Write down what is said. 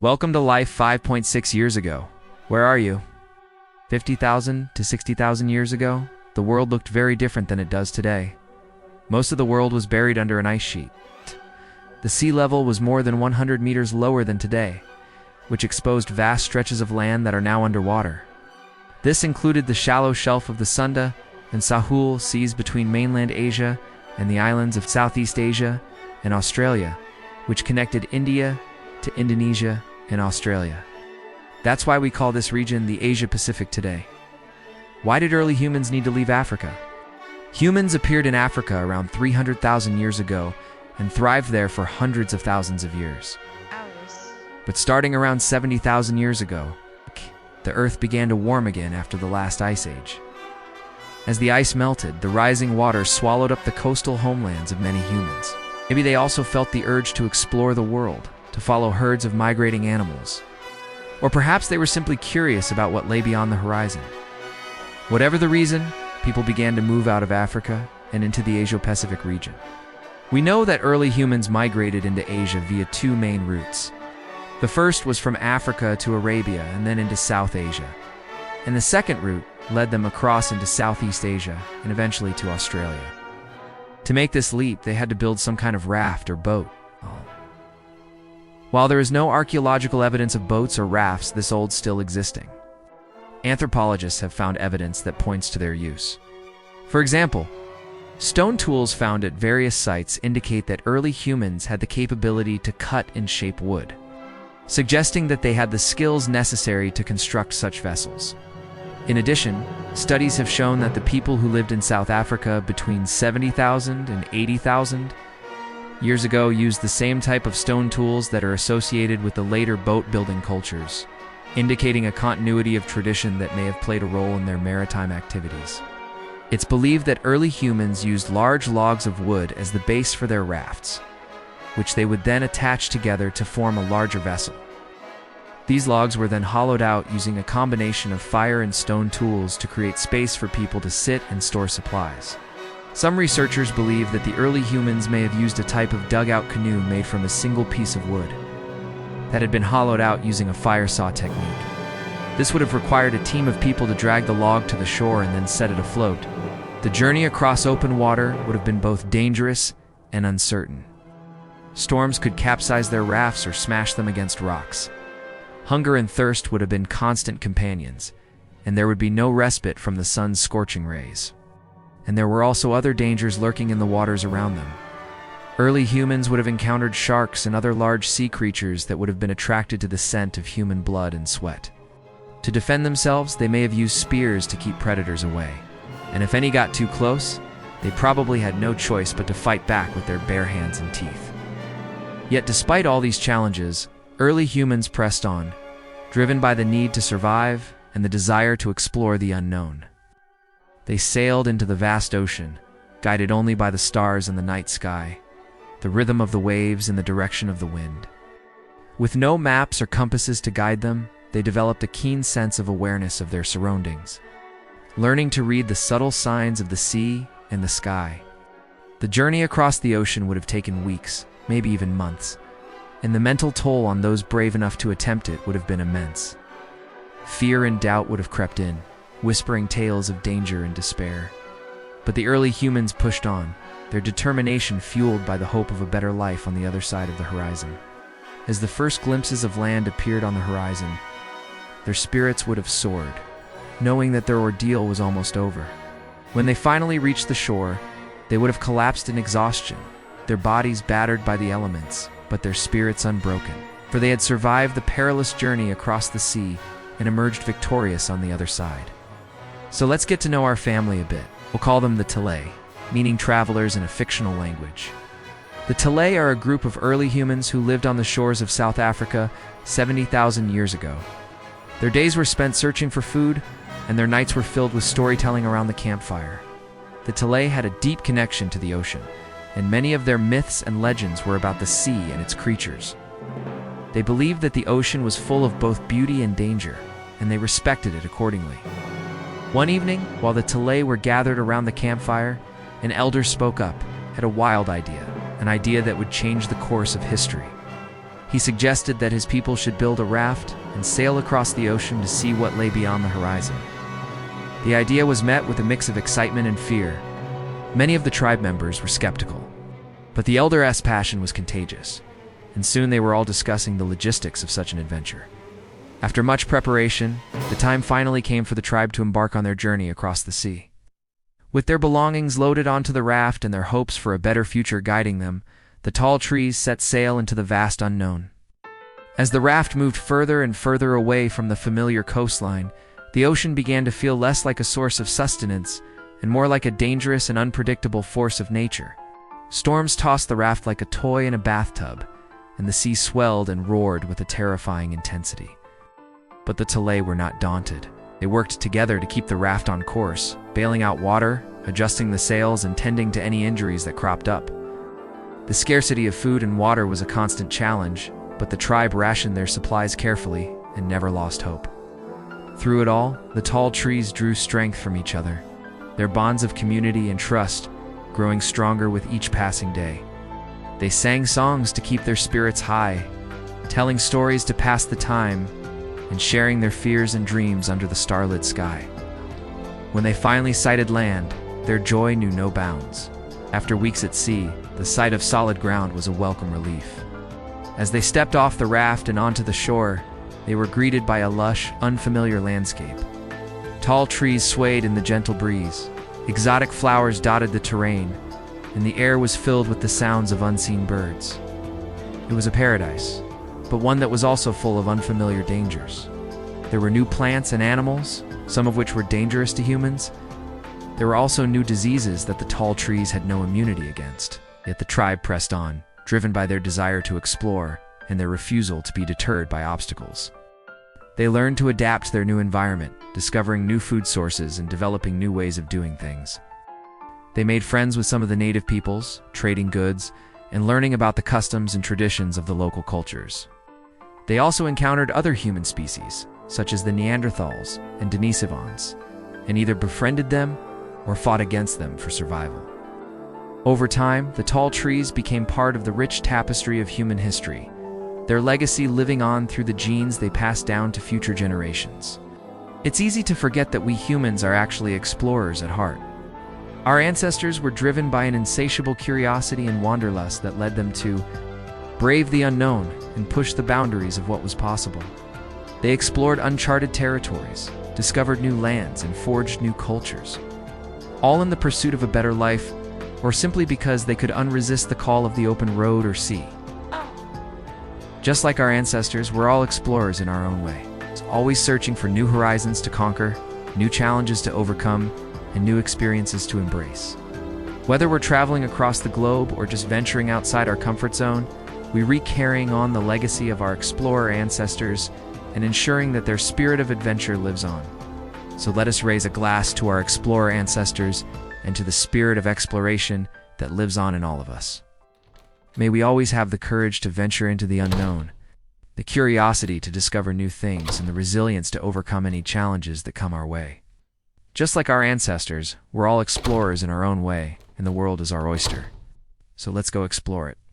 Welcome to life 5.6 years ago. Where are you? 50,000 to 60,000 years ago, the world looked very different than it does today. Most of the world was buried under an ice sheet. The sea level was more than 100 meters lower than today, which exposed vast stretches of land that are now underwater. This included the shallow shelf of the Sunda and Sahul seas between mainland Asia and the islands of Southeast Asia and Australia, which connected India to Indonesia and Australia. That's why we call this region the Asia-Pacific today. Why did early humans need to leave Africa? Humans appeared in Africa around 300,000 years ago and thrived there for hundreds of thousands of years. But starting around 70,000 years ago, the Earth began to warm again after the last ice age. As the ice melted, the rising water swallowed up the coastal homelands of many humans. Maybe they also felt the urge to explore the world, to follow herds of migrating animals. Or perhaps they were simply curious about what lay beyond the horizon. Whatever the reason, people began to move out of Africa and into the Asia-Pacific region. We know that early humans migrated into Asia via two main routes. The first was from Africa to Arabia and then into South Asia. And the second route led them across into Southeast Asia and eventually to Australia. To make this leap, they had to build some kind of raft or boat. While there is no archaeological evidence of boats or rafts this old still existing, anthropologists have found evidence that points to their use. For example, stone tools found at various sites indicate that early humans had the capability to cut and shape wood, suggesting that they had the skills necessary to construct such vessels. In addition, studies have shown that the people who lived in South Africa between 70,000 and 80,000 years ago used the same type of stone tools that are associated with the later boat-building cultures, indicating a continuity of tradition that may have played a role in their maritime activities. It's believed that early humans used large logs of wood as the base for their rafts, which they would then attach together to form a larger vessel. These logs were then hollowed out using a combination of fire and stone tools to create space for people to sit and store supplies. Some researchers believe that the early humans may have used a type of dugout canoe made from a single piece of wood that had been hollowed out using a fire saw technique. This would have required a team of people to drag the log to the shore and then set it afloat. The journey across open water would have been both dangerous and uncertain. Storms could capsize their rafts or smash them against rocks. Hunger and thirst would have been constant companions, and there would be no respite from the sun's scorching rays. And there were also other dangers lurking in the waters around them. Early humans would have encountered sharks and other large sea creatures that would have been attracted to the scent of human blood and sweat. To defend themselves, they may have used spears to keep predators away. And if any got too close, they probably had no choice but to fight back with their bare hands and teeth. Yet despite all these challenges, early humans pressed on, driven by the need to survive and the desire to explore the unknown. They sailed into the vast ocean, guided only by the stars in the night sky, the rhythm of the waves and the direction of the wind. With no maps or compasses to guide them, they developed a keen sense of awareness of their surroundings, learning to read the subtle signs of the sea and the sky. The journey across the ocean would have taken weeks, maybe even months, and the mental toll on those brave enough to attempt it would have been immense. Fear and doubt would have crept in, whispering tales of danger and despair. But the early humans pushed on, their determination fueled by the hope of a better life on the other side of the horizon. As the first glimpses of land appeared on the horizon, their spirits would have soared, knowing that their ordeal was almost over. When they finally reached the shore, they would have collapsed in exhaustion, their bodies battered by the elements, but their spirits unbroken, for they had survived the perilous journey across the sea and emerged victorious on the other side. So let's get to know our family a bit. We'll call them the Tailay, meaning travelers in a fictional language. The Tailay are a group of early humans who lived on the shores of South Africa 70,000 years ago. Their days were spent searching for food, and their nights were filled with storytelling around the campfire. The Tailay had a deep connection to the ocean, and many of their myths and legends were about the sea and its creatures. They believed that the ocean was full of both beauty and danger, and they respected it accordingly. One evening, while the Tailay were gathered around the campfire, an elder spoke up, had a wild idea, an idea that would change the course of history. He suggested that his people should build a raft and sail across the ocean to see what lay beyond the horizon. The idea was met with a mix of excitement and fear. Many of the tribe members were skeptical, but the elder's passion was contagious, and soon they were all discussing the logistics of such an adventure. After much preparation, the time finally came for the tribe to embark on their journey across the sea. With their belongings loaded onto the raft and their hopes for a better future guiding them, the tall trees set sail into the vast unknown. As the raft moved further and further away from the familiar coastline, the ocean began to feel less like a source of sustenance and more like a dangerous and unpredictable force of nature. Storms tossed the raft like a toy in a bathtub, and the sea swelled and roared with a terrifying intensity. But the Tailay were not daunted. They worked together to keep the raft on course, bailing out water, adjusting the sails, and tending to any injuries that cropped up. The scarcity of food and water was a constant challenge, but the tribe rationed their supplies carefully and never lost hope. Through it all, the tall trees drew strength from each other, their bonds of community and trust growing stronger with each passing day. They sang songs to keep their spirits high, telling stories to pass the time, and sharing their fears and dreams under the starlit sky. When they finally sighted land, their joy knew no bounds. After weeks at sea, the sight of solid ground was a welcome relief. As they stepped off the raft and onto the shore, they were greeted by a lush, unfamiliar landscape. Tall trees swayed in the gentle breeze, exotic flowers dotted the terrain, and the air was filled with the sounds of unseen birds. It was a paradise, but one that was also full of unfamiliar dangers. There were new plants and animals, some of which were dangerous to humans. There were also new diseases that the tall trees had no immunity against. Yet the tribe pressed on, driven by their desire to explore and their refusal to be deterred by obstacles. They learned to adapt to their new environment, discovering new food sources and developing new ways of doing things. They made friends with some of the native peoples, trading goods, and learning about the customs and traditions of the local cultures. They also encountered other human species, such as the Neanderthals and Denisovans, and either befriended them or fought against them for survival. Over time, the tall trees became part of the rich tapestry of human history, their legacy living on through the genes they passed down to future generations. It's easy to forget that we humans are actually explorers at heart. Our ancestors were driven by an insatiable curiosity and wanderlust that led them to brave the unknown and push the boundaries of what was possible. They explored uncharted territories, discovered new lands, and forged new cultures, all in the pursuit of a better life, or simply because they could unresist the call of the open road or sea. Just like our ancestors, we're all explorers in our own way, always searching for new horizons to conquer, new challenges to overcome, and new experiences to embrace. Whether we're traveling across the globe or just venturing outside our comfort zone, we reek carrying on the legacy of our explorer ancestors and ensuring that their spirit of adventure lives on. So let us raise a glass to our explorer ancestors and to the spirit of exploration that lives on in all of us. May we always have the courage to venture into the unknown, the curiosity to discover new things, and the resilience to overcome any challenges that come our way. Just like our ancestors, we're all explorers in our own way, and the world is our oyster. So let's go explore it.